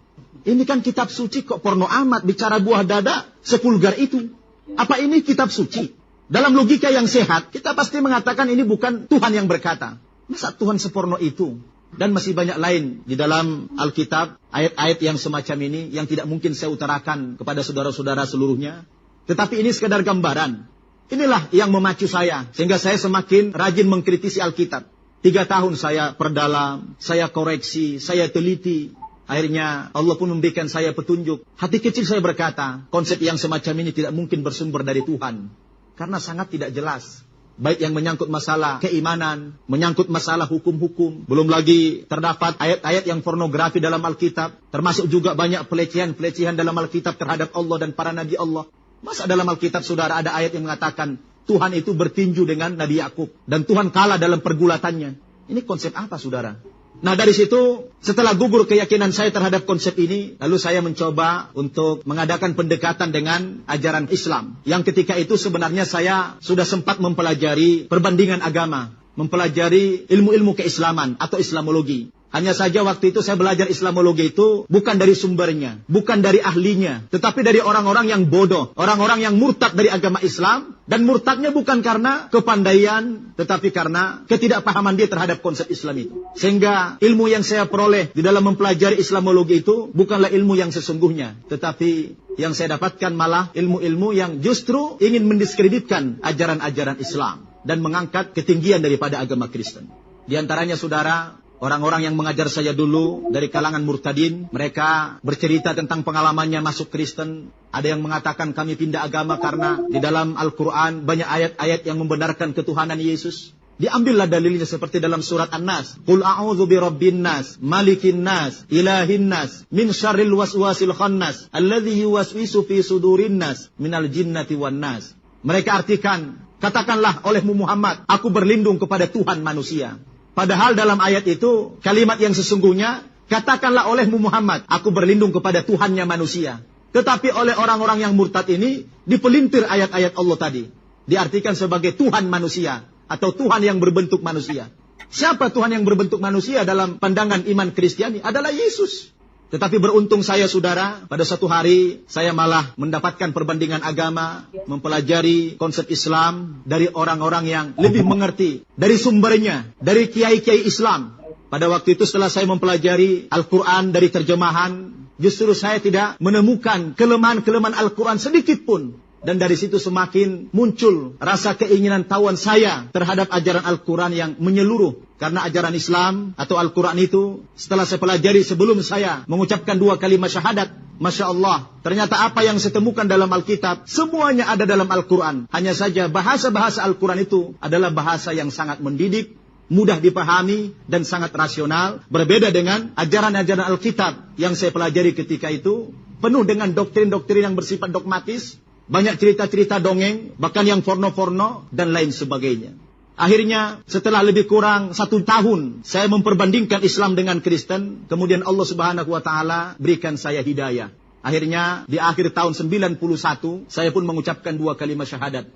Ini kan kitab suci kok porno amat, bicara buah dada, sepulgar itu. Apa ini kitab suci? Dalam logika yang sehat, kita pasti mengatakan ini bukan Tuhan yang berkata. Masa Tuhan seporno itu? Dan masih banyak lain di dalam Alkitab, ayat-ayat yang semacam ini, yang tidak mungkin saya utarakan kepada saudara-saudara seluruhnya. Tetapi ini sekadar gambaran. Inilah yang memacu saya, sehingga saya semakin rajin mengkritisi Alkitab. 3 tahun saya perdalam, saya koreksi, saya teliti. Akhirnya Allah pun memberikan saya petunjuk. Hati kecil saya berkata, konsep yang semacam ini tidak mungkin bersumber dari Tuhan. Karena sangat tidak jelas. Baik yang menyangkut masalah keimanan, menyangkut masalah hukum-hukum. Belum lagi terdapat ayat-ayat yang pornografi dalam Alkitab. Termasuk juga banyak pelecehan-pelecehan dalam Alkitab terhadap Allah dan para nabi Allah. Masa dalam Alkitab saudara ada ayat yang mengatakan Tuhan itu bertinju dengan Nabi Yakub. Dan Tuhan kalah dalam pergulatannya. Ini konsep apa saudara? Nah dari situ, setelah gugur keyakinan saya terhadap konsep ini, lalu saya mencoba untuk mengadakan pendekatan dengan ajaran Islam. Yang ketika itu sebenarnya saya sudah sempat mempelajari perbandingan agama, mempelajari ilmu-ilmu keislaman atau Islamologi. Hanya saja waktu itu saya belajar Islamologi itu bukan dari sumbernya, bukan dari ahlinya, tetapi dari orang-orang yang bodoh, orang-orang yang murtad dari agama Islam, dan murtadnya bukan karena kepandaian, tetapi karena ketidakpahaman dia terhadap konsep Islam itu. Sehingga ilmu yang saya peroleh di dalam mempelajari Islamologi itu bukanlah ilmu yang sesungguhnya, tetapi yang saya dapatkan malah ilmu-ilmu yang justru ingin mendiskreditkan ajaran-ajaran Islam dan mengangkat ketinggian daripada agama Kristen. Di antaranya saudara, orang-orang yang mengajar saya dulu dari kalangan murtadin, mereka bercerita tentang pengalamannya masuk Kristen. Ada yang mengatakan kami pindah agama karena di dalam Al-Quran banyak ayat-ayat yang membenarkan ketuhanan Yesus. Diambillah dalilnya seperti dalam surat An-Nas. Qul a'udzu birabbin nas, malikin nas, ilahin nas, min syarril waswasil khannas, alladzi yuwaswisu fi sudurin nas, minal jinnati wan nas. Mereka artikan, katakanlah olehmu Muhammad, aku berlindung kepada Tuhan manusia. Padahal dalam ayat itu, kalimat yang sesungguhnya, katakanlah olehmu Muhammad, aku berlindung kepada Tuhannya manusia. Tetapi oleh orang-orang yang murtad ini, dipelintir ayat-ayat Allah tadi. Diartikan sebagai Tuhan manusia, atau Tuhan yang berbentuk manusia. Siapa Tuhan yang berbentuk manusia dalam pandangan iman Kristiani? Adalah Yesus. Tetapi beruntung saya saudara, pada suatu hari saya malah mendapatkan perbandingan agama, mempelajari konsep Islam dari orang-orang yang lebih mengerti, dari sumbernya, dari kiai-kiai Islam. Pada waktu itu setelah saya mempelajari Al-Quran dari terjemahan, justru saya tidak menemukan kelemahan-kelemahan Al-Quran sedikit pun. Dan dari situ semakin muncul rasa keinginan tahuan saya terhadap ajaran Al-Quran yang menyeluruh. Karena ajaran Islam atau Al-Quran itu setelah saya pelajari sebelum saya mengucapkan 2 kalimat syahadat, Masya Allah, ternyata apa yang saya temukan dalam Alkitab, semuanya ada dalam Al-Quran. Hanya saja bahasa-bahasa Al-Quran itu adalah bahasa yang sangat mendidik, mudah dipahami, dan sangat rasional. Berbeda dengan ajaran-ajaran Alkitab yang saya pelajari ketika itu, penuh dengan doktrin-doktrin yang bersifat dogmatis, banyak cerita-cerita dongeng, bahkan yang porno-porno, dan lain sebagainya. Akhirnya, setelah lebih kurang 1 tahun, saya memperbandingkan Islam dengan Kristen, kemudian Allah Subhanahu wa Ta'ala berikan saya hidayah. Akhirnya, di akhir tahun 91, saya pun mengucapkan 2 kalimat syahadat.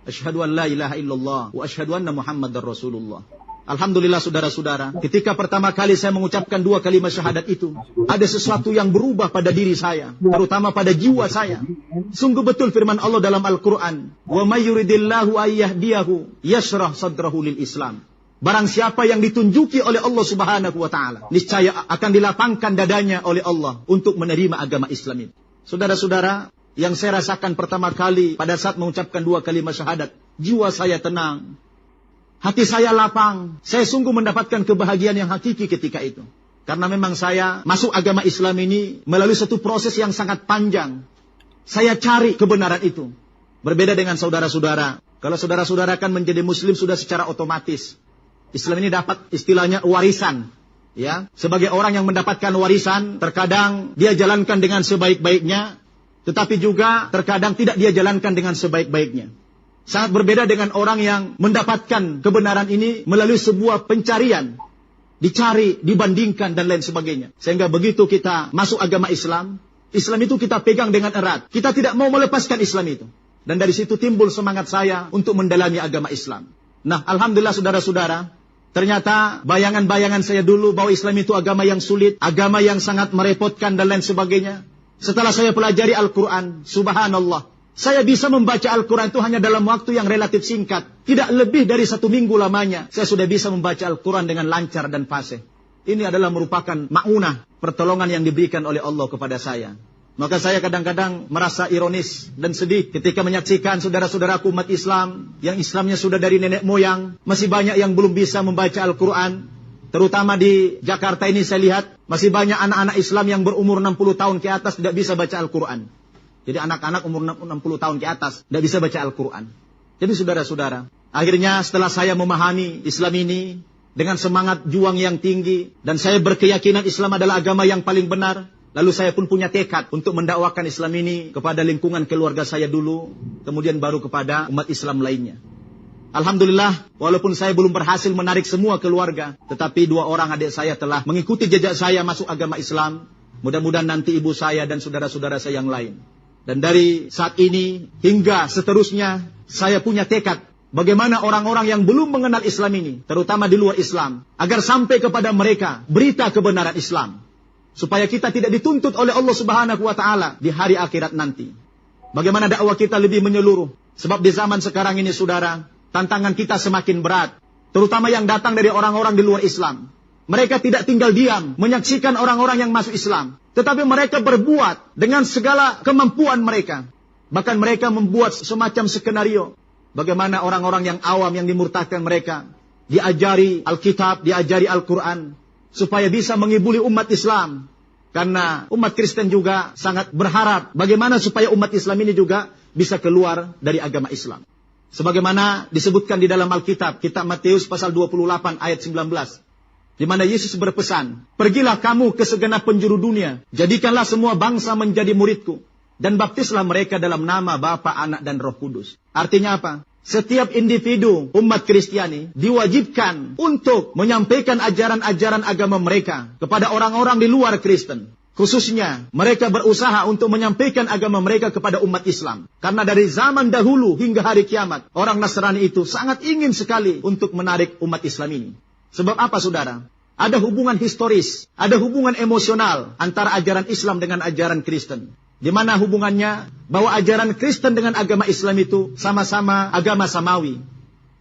Asyhadu an la ilaha illallah wa asyhadu anna Muhammadar Rasulullah. Alhamdulillah saudara-saudara, ketika pertama kali saya mengucapkan 2 kalimat syahadat itu, ada sesuatu yang berubah pada diri saya, terutama pada jiwa saya. Sungguh betul firman Allah dalam Al-Quran, wa may yuridillahu ayyahdiyahu yashrah sadrahu lil Islam. Barang siapa yang ditunjuki oleh Allah Subhanahu wa Ta'ala, niscaya akan dilapangkan dadanya oleh Allah untuk menerima agama Islam itu. Saudara-saudara, yang saya rasakan pertama kali pada saat mengucapkan 2 kalimat syahadat, jiwa saya tenang, hati saya lapang. Saya sungguh mendapatkan kebahagiaan yang hakiki ketika itu. Karena memang saya masuk agama Islam ini melalui satu proses yang sangat panjang. Saya cari kebenaran itu. Berbeda dengan saudara-saudara. Kalau saudara-saudara kan menjadi Muslim sudah secara otomatis. Islam ini dapat istilahnya warisan. Ya, sebagai orang yang mendapatkan warisan, terkadang dia jalankan dengan sebaik-baiknya, tetapi juga terkadang tidak dia jalankan dengan sebaik-baiknya. Sangat berbeda dengan orang yang mendapatkan kebenaran ini melalui sebuah pencarian. Dicari, dibandingkan, dan lain sebagainya. Sehingga begitu kita masuk agama Islam, Islam itu kita pegang dengan erat. Kita tidak mau melepaskan Islam itu. Dan dari situ timbul semangat saya untuk mendalami agama Islam. Nah, alhamdulillah saudara-saudara, ternyata bayangan-bayangan saya dulu bahwa Islam itu agama yang sulit, agama yang sangat merepotkan, dan lain sebagainya. Setelah saya pelajari Al-Quran, subhanallah, saya bisa membaca Al-Quran itu hanya dalam waktu yang relatif singkat. Tidak lebih dari 1 minggu lamanya, saya sudah bisa membaca Al-Quran dengan lancar dan fasih. Ini adalah merupakan ma'unah, pertolongan yang diberikan oleh Allah kepada saya. Maka saya kadang-kadang merasa ironis dan sedih ketika menyaksikan saudara-saudaraku umat Islam, yang Islamnya sudah dari nenek moyang, masih banyak yang belum bisa membaca Al-Quran. Terutama di Jakarta ini saya lihat, masih banyak anak-anak Islam yang berumur 60 tahun ke atas tidak bisa baca Al-Quran. Jadi anak-anak umur 60 tahun ke atas tidak bisa baca Al-Quran. Jadi saudara-saudara, akhirnya setelah saya memahami Islam ini dengan semangat juang yang tinggi, dan saya berkeyakinan Islam adalah agama yang paling benar, lalu saya pun punya tekad untuk mendakwakan Islam ini kepada lingkungan keluarga saya dulu, kemudian baru kepada umat Islam lainnya. Alhamdulillah, walaupun saya belum berhasil menarik semua keluarga, tetapi 2 orang adik saya telah mengikuti jejak saya masuk agama Islam. Mudah-mudahan nanti ibu saya dan saudara-saudara saya yang lain. Dan dari saat ini hingga seterusnya, saya punya tekad bagaimana orang-orang yang belum mengenal Islam ini, terutama di luar Islam, agar sampai kepada mereka berita kebenaran Islam, supaya kita tidak dituntut oleh Allah Subhanahu wa Ta'ala di hari akhirat nanti. Bagaimana dakwah kita lebih menyeluruh, sebab di zaman sekarang ini saudara, tantangan kita semakin berat, terutama yang datang dari orang-orang di luar Islam. Mereka tidak tinggal diam menyaksikan orang-orang yang masuk Islam, tetapi mereka berbuat dengan segala kemampuan mereka. Bahkan mereka membuat semacam skenario bagaimana orang-orang yang awam yang dimurtadkan mereka diajari Alkitab, diajari Al-Quran, supaya bisa mengibuli umat Islam. Karena umat Kristen juga sangat berharap bagaimana supaya umat Islam ini juga bisa keluar dari agama Islam. Sebagaimana disebutkan di dalam Alkitab, kitab Matius pasal 28 ayat 19. Di mana Yesus berpesan, pergilah kamu ke segenap penjuru dunia, jadikanlah semua bangsa menjadi muridku, dan baptislah mereka dalam nama Bapa, Anak, dan Roh Kudus. Artinya apa? Setiap individu umat Kristiani diwajibkan untuk menyampaikan ajaran-ajaran agama mereka kepada orang-orang di luar Kristen. Khususnya mereka berusaha untuk menyampaikan agama mereka kepada umat Islam. Karena dari zaman dahulu hingga hari kiamat, orang Nasrani itu sangat ingin sekali untuk menarik umat Islam ini. Sebab apa saudara? Ada hubungan historis, ada hubungan emosional antara ajaran Islam dengan ajaran Kristen. Di mana hubungannya? Bahwa ajaran Kristen dengan agama Islam itu sama-sama agama samawi.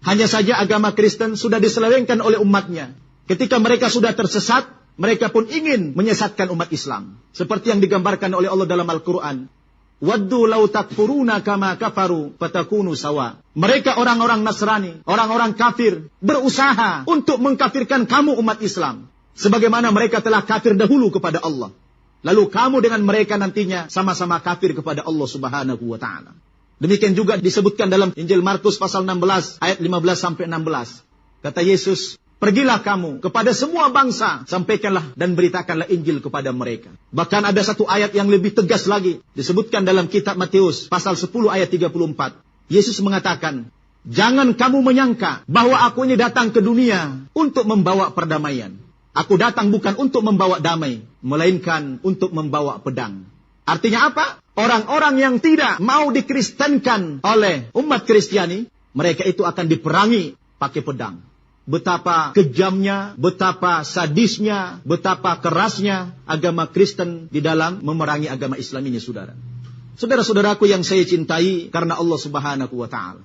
Hanya saja agama Kristen sudah diselewengkan oleh umatnya. Ketika mereka sudah tersesat, mereka pun ingin menyesatkan umat Islam. Seperti yang digambarkan oleh Allah dalam Al-Quran. Waddu law takfuruna kama kafaru fatakunu sawa. Mereka orang-orang Nasrani, orang-orang kafir, berusaha untuk mengkafirkan kamu umat Islam. Sebagaimana mereka telah kafir dahulu kepada Allah. Lalu kamu dengan mereka nantinya sama-sama kafir kepada Allah Subhanahu wa Ta'ala. Demikian juga disebutkan dalam Injil Markus pasal 16 ayat 15 sampai 16. Kata Yesus, Pergilah kamu kepada semua bangsa, sampaikanlah dan beritakanlah Injil kepada mereka. Bahkan ada satu ayat yang lebih tegas lagi, disebutkan dalam kitab Matius, pasal 10 ayat 34. Yesus mengatakan, jangan kamu menyangka bahwa aku ini datang ke dunia untuk membawa perdamaian. Aku datang bukan untuk membawa damai, melainkan untuk membawa pedang. Artinya apa? Orang-orang yang tidak mau dikristenkan oleh umat Kristiani, mereka itu akan diperangi pakai pedang. Betapa kejamnya, betapa sadisnya, betapa kerasnya agama Kristen di dalam memerangi agama Islam ini, saudara. Saudara-saudaraku yang saya cintai karena Allah Subhanahu wa Ta'ala.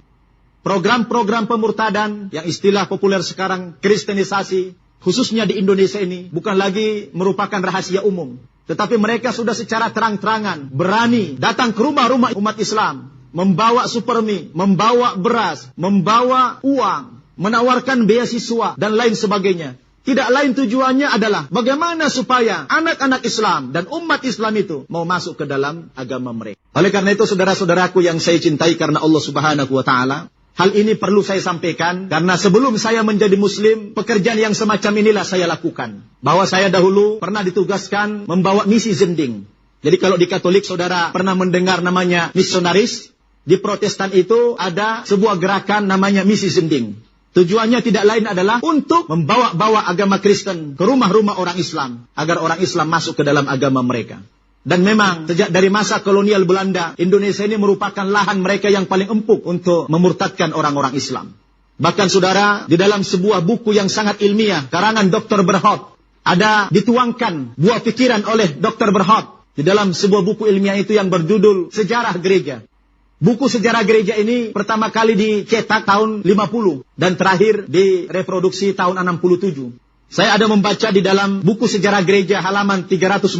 Program-program pemurtadan yang istilah populer sekarang kristenisasi, khususnya di Indonesia ini, bukan lagi merupakan rahasia umum. Tetapi mereka sudah secara terang-terangan berani datang ke rumah-rumah umat Islam, membawa supermi, membawa beras, membawa uang, menawarkan beasiswa, dan lain sebagainya. Tidak lain tujuannya adalah bagaimana supaya anak-anak Islam dan umat Islam itu mau masuk ke dalam agama mereka. Oleh karena itu, saudara-saudaraku yang saya cintai karena Allah Subhanahu wa Ta'ala, hal ini perlu saya sampaikan, karena sebelum saya menjadi Muslim, pekerjaan yang semacam inilah saya lakukan. Bahwa saya dahulu pernah ditugaskan membawa misi zending. Jadi kalau di Katolik, saudara pernah mendengar namanya misionaris. Di Protestan itu ada sebuah gerakan namanya misi zending. Tujuannya tidak lain adalah untuk membawa-bawa agama Kristen ke rumah-rumah orang Islam, agar orang Islam masuk ke dalam agama mereka. Dan memang sejak dari masa kolonial Belanda, Indonesia ini merupakan lahan mereka yang paling empuk untuk memurtadkan orang-orang Islam. Bahkan saudara, di dalam sebuah buku yang sangat ilmiah, karangan Dr. Berhout, ada dituangkan buah pikiran oleh Dr. Berhout di dalam sebuah buku ilmiah itu yang berjudul Sejarah Gereja. Buku sejarah gereja ini pertama kali dicetak tahun 50 dan terakhir direproduksi tahun 67. Saya ada membaca di dalam buku sejarah gereja halaman 341,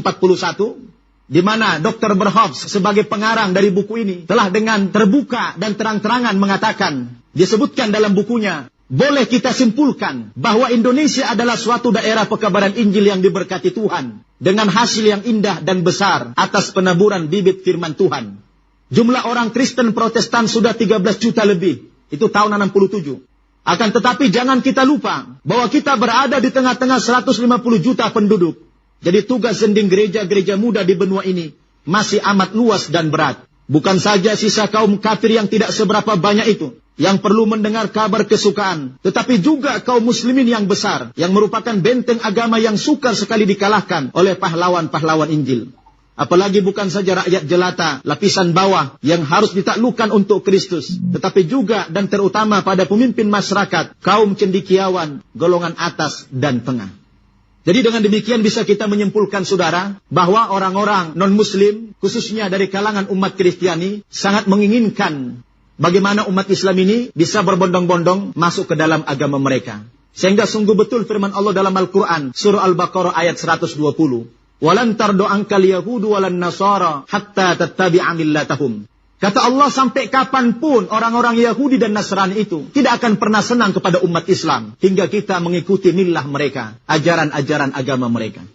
di mana Dr. Berhout sebagai pengarang dari buku ini telah dengan terbuka dan terang-terangan mengatakan, disebutkan dalam bukunya, boleh kita simpulkan bahwa Indonesia adalah suatu daerah pekabaran Injil yang diberkati Tuhan, dengan hasil yang indah dan besar atas penaburan bibit firman Tuhan. Jumlah orang Kristen Protestan sudah 13 juta lebih. Itu tahun 67. Akan tetapi jangan kita lupa bahwa kita berada di tengah-tengah 150 juta penduduk. Jadi tugas zending gereja-gereja muda di benua ini masih amat luas dan berat. Bukan saja sisa kaum kafir yang tidak seberapa banyak itu yang perlu mendengar kabar kesukaan, tetapi juga kaum muslimin yang besar, yang merupakan benteng agama yang sukar sekali dikalahkan oleh pahlawan-pahlawan Injil. Apalagi bukan saja rakyat jelata, lapisan bawah yang harus ditaklukkan untuk Kristus, tetapi juga dan terutama pada pemimpin masyarakat, kaum cendekiawan, golongan atas dan tengah. Jadi dengan demikian bisa kita menyimpulkan, saudara, bahwa orang-orang non-Muslim, khususnya dari kalangan umat Kristiani, sangat menginginkan bagaimana umat Islam ini bisa berbondong-bondong masuk ke dalam agama mereka. Sehingga sungguh betul firman Allah dalam Al-Quran, surah Al-Baqarah ayat 120. Walan tardo angkal yahudu walan nasara hatta tattabi'a millatahum. Kata Allah, sampai kapanpun orang-orang Yahudi dan Nasrani itu tidak akan pernah senang kepada umat Islam hingga kita mengikuti millah mereka, ajaran-ajaran agama mereka.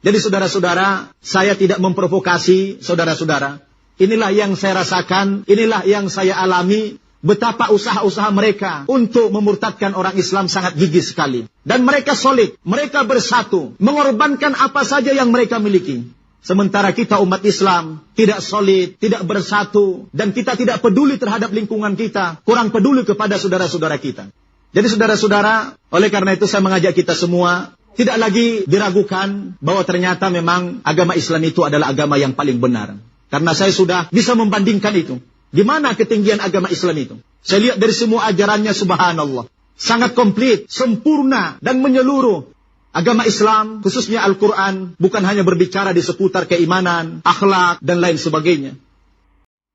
Jadi saudara-saudara, saya tidak memprovokasi saudara-saudara. Inilah yang saya rasakan, inilah yang saya alami. Betapa usaha-usaha mereka untuk memurtadkan orang Islam sangat gigih sekali. Dan mereka solid, mereka bersatu, mengorbankan apa saja yang mereka miliki. Sementara kita umat Islam tidak solid, tidak bersatu, dan kita tidak peduli terhadap lingkungan kita, kurang peduli kepada saudara-saudara kita. Jadi saudara-saudara, oleh karena itu saya mengajak kita semua, tidak lagi diragukan bahwa ternyata memang agama Islam itu adalah agama yang paling benar. Karena saya sudah bisa membandingkan itu. Di mana ketinggian agama Islam itu? Saya lihat dari semua ajarannya, subhanallah. Sangat komplit, sempurna, dan menyeluruh. Agama Islam, khususnya Al-Quran, bukan hanya berbicara di seputar keimanan, akhlak, dan lain sebagainya.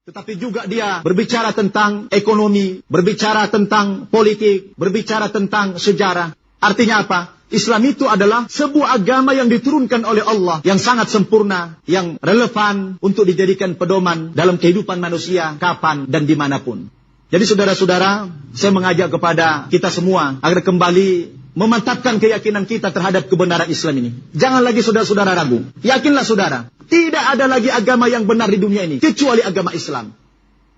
Tetapi juga dia berbicara tentang ekonomi, berbicara tentang politik, berbicara tentang sejarah. Artinya apa? Islam itu adalah sebuah agama yang diturunkan oleh Allah, yang sangat sempurna, yang relevan untuk dijadikan pedoman dalam kehidupan manusia, kapan dan dimanapun. Jadi saudara-saudara, saya mengajak kepada kita semua agar kembali memantapkan keyakinan kita terhadap kebenaran Islam ini. Jangan lagi saudara-saudara ragu. Yakinlah saudara, tidak ada lagi agama yang benar di dunia ini, kecuali agama Islam.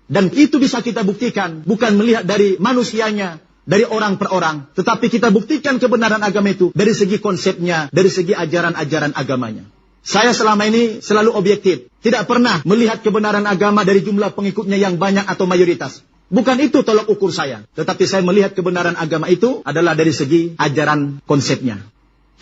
Dan itu bisa kita buktikan, bukan melihat dari manusianya, dari orang per orang, tetapi kita buktikan kebenaran agama itu dari segi konsepnya, dari segi ajaran-ajaran agamanya. Saya selama ini selalu objektif, tidak pernah melihat kebenaran agama dari jumlah pengikutnya yang banyak atau mayoritas. Bukan itu tolak ukur saya, tetapi saya melihat kebenaran agama itu adalah dari segi ajaran konsepnya.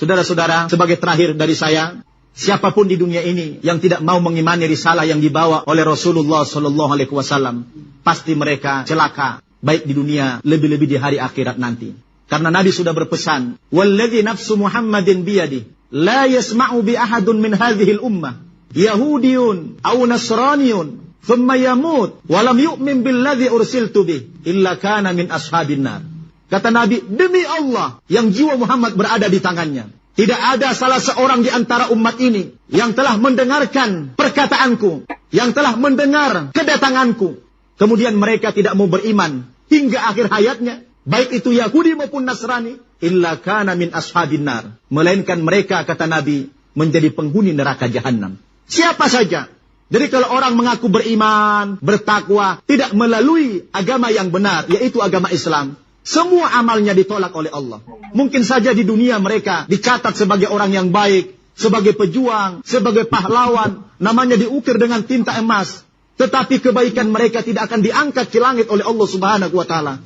Saudara-saudara, sebagai terakhir dari saya, siapapun di dunia ini yang tidak mau mengimani risalah yang dibawa oleh Rasulullah Sallallahu Alaihi Wasallam, pasti mereka celaka, baik di dunia, lebih-lebih di hari akhirat nanti. Karena Nabi sudah berpesan, "Walladzi nafsu Muhammadin biyadi, la yasma'u bi ahadun min hadhihi al-ummah, Yahudiyun aw Nasraniyun, thumma yamut, wa lam yu'min billadzi ursiltu bih, illa kana min ashabin nar." Kata Nabi, demi Allah yang jiwa Muhammad berada di tangannya, tidak ada salah seorang di antara umat ini yang telah mendengarkan perkataanku, yang telah mendengar kedatanganku, kemudian mereka tidak mau beriman hingga akhir hayatnya, baik itu Yahudi maupun Nasrani, illa kana min ashabin nar, melainkan mereka, kata Nabi, menjadi penghuni neraka jahanam. Siapa saja. Jadi kalau orang mengaku beriman, bertakwa, tidak melalui agama yang benar, yaitu agama Islam, semua amalnya ditolak oleh Allah. Mungkin saja di dunia mereka dicatat sebagai orang yang baik, sebagai pejuang, sebagai pahlawan, namanya diukir dengan tinta emas. Tetapi kebaikan mereka tidak akan diangkat ke langit oleh Allah Subhanahu wa Ta'ala.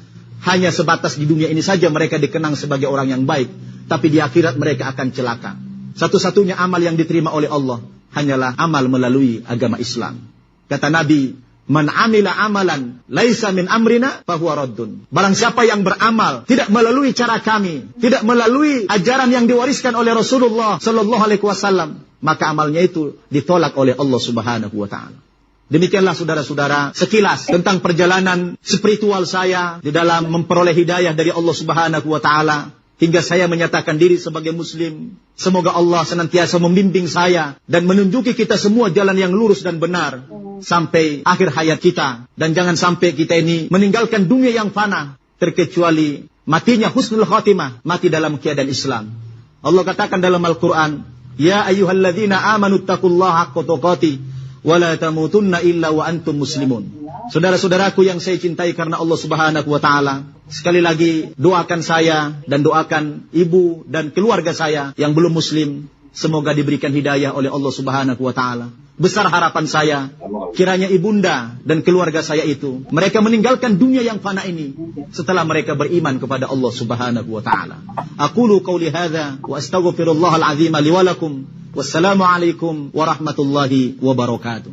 Hanya sebatas di dunia ini saja mereka dikenang sebagai orang yang baik, tapi di akhirat mereka akan celaka. Satu-satunya amal yang diterima oleh Allah hanyalah amal melalui agama Islam. Kata Nabi, "Man amila amalan laisa min amrina fahuwa raddun." Barang siapa yang beramal tidak melalui cara kami, tidak melalui ajaran yang diwariskan oleh Rasulullah Sallallahu Alaihi Wasallam, maka amalnya itu ditolak oleh Allah Subhanahu wa Ta'ala. Demikianlah saudara-saudara sekilas tentang perjalanan spiritual saya di dalam memperoleh hidayah dari Allah Subhanahu wa Ta'ala hingga saya menyatakan diri sebagai muslim. Semoga Allah senantiasa membimbing saya dan menunjuki kita semua jalan yang lurus dan benar sampai akhir hayat kita, dan jangan sampai kita ini meninggalkan dunia yang fana terkecuali matinya husnul khatimah, mati dalam keadaan Islam. Allah katakan dalam Al-Quran, "Ya ayyuhalladzina amanu taqullaha haqqa tuqatih wa la tamutunna illa wa antum muslimun." Saudara-saudaraku yang saya cintai karena Allah Subhanahu wa Ta'ala, sekali lagi doakan saya dan doakan ibu dan keluarga saya yang belum muslim, semoga diberikan hidayah oleh Allah Subhanahu wa Ta'ala. Besar harapan saya, kiranya ibunda dan keluarga saya itu, mereka meninggalkan dunia yang fana ini setelah mereka beriman kepada Allah Subhanahu wa Ta'ala. Aqulu qawli hadza wa astaghfirullahal azim li wa lakum. Wassalamu alaikum warahmatullahi wabarakatuh.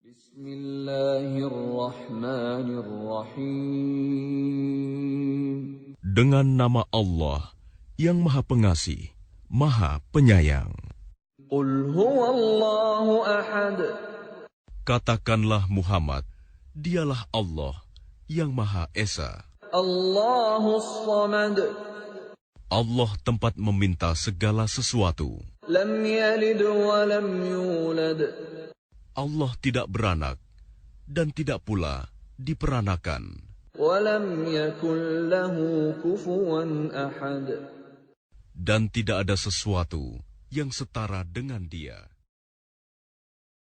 Bismillahirrahmanirrahim. Dengan nama Allah yang Maha Pengasih, Maha Penyayang. Qul huwallahu ahad. Katakanlah Muhammad, dialah Allah yang Maha Esa. Allahus Samad. Allah tempat meminta segala sesuatu. Lam yalid wa lam yulad. Allah tidak beranak dan tidak pula diperanakan. Wa lam yakul lahu kufuwan ahad. Dan tidak ada sesuatu yang setara dengan Dia.